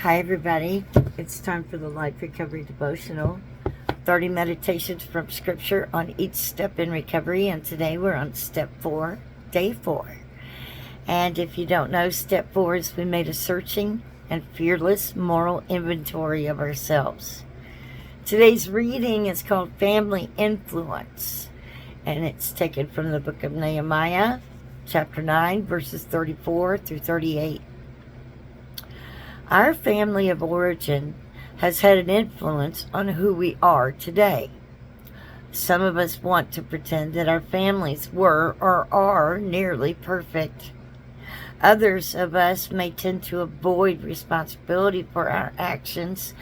Hi, everybody. It's time for the Life Recovery Devotional. 30 meditations from Scripture on each step in recovery. And today we're on step 4, day 4. And if you don't know, step 4 is we made a searching and fearless moral inventory of ourselves. Today's reading is called Family Influence. And it's taken from the book of Nehemiah, chapter 9, verses 34 through 38. Our family of origin has had an influence on who we are today. Some of us want to pretend that our families were or are nearly perfect. Others of us may tend to avoid responsibility for our actions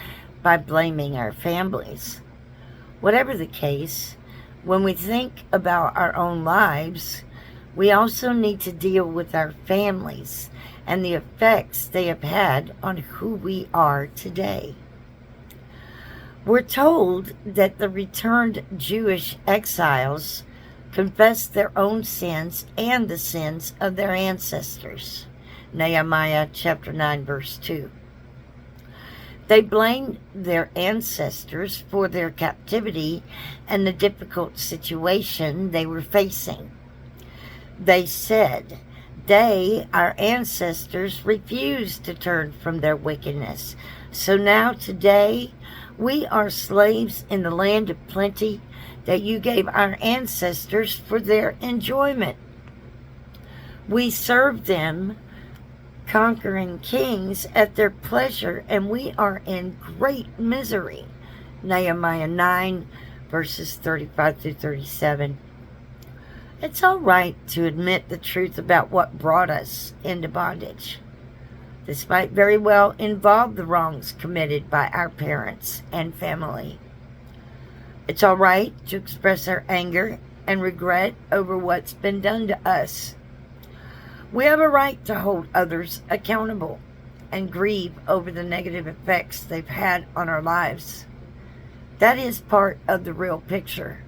by blaming our families. Whatever the case, when we think about our own lives, we also need to deal with our families and the effects they have had on who we are today. We're told that the returned Jewish exiles confessed their own sins and the sins of their ancestors. Nehemiah chapter 9, verse 2. They blamed their ancestors for their captivity and the difficult situation they were facing. They said, our ancestors, refused to turn from their wickedness. So now today, we are slaves in the land of plenty that you gave our ancestors for their enjoyment. We serve them, conquering kings at their pleasure, and we are in great misery. Nehemiah 9, verses 35 through 37. It's all right to admit the truth about what brought us into bondage. This might very well involve the wrongs committed by our parents and family. It's all right to express our anger and regret over what's been done to us. We have a right to hold others accountable and grieve over the negative effects they've had on our lives. That is part of the real picture.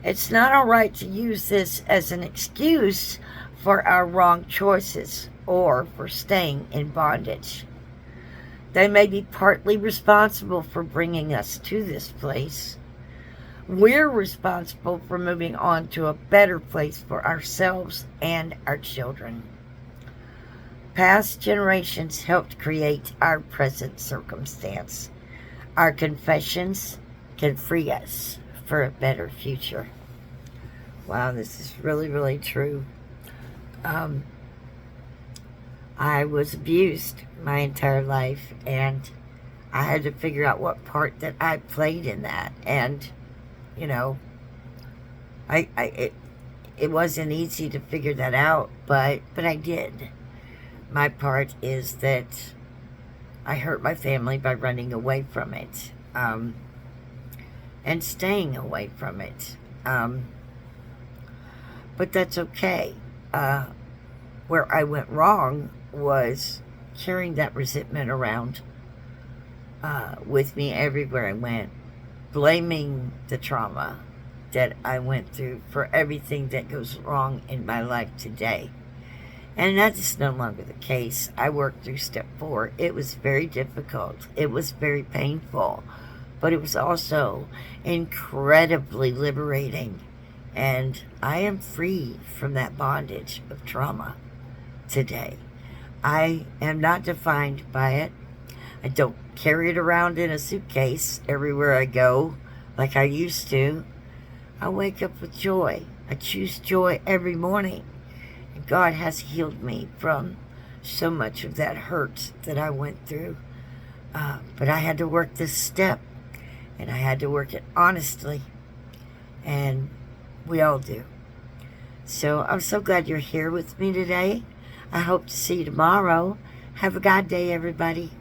It's not all right to use this as an excuse for our wrong choices or for staying in bondage. They may be partly responsible for bringing us to this place. We're responsible for moving on to a better place for ourselves and our children. Past generations helped create our present circumstance. Our confessions can free us for a better future. Wow, this is really, really true. I was abused my entire life, and I had to figure out what part that I played in that. And, you know, it wasn't easy to figure that out, but I did. My part is that I hurt my family by running away from it. And staying away from it. But that's okay. Where I went wrong was carrying that resentment around with me everywhere I went, blaming the trauma that I went through for everything that goes wrong in my life today. And that is no longer the case. I worked through step 4. It was very difficult. It was very painful. But it was also incredibly liberating. And I am free from that bondage of trauma today. I am not defined by it. I don't carry it around in a suitcase everywhere I go like I used to. I wake up with joy. I choose joy every morning. And God has healed me from so much of that hurt that I went through. But I had to work this step. And I had to work it honestly. And we all do. So I'm so glad you're here with me today. I hope to see you tomorrow. Have a God day, everybody.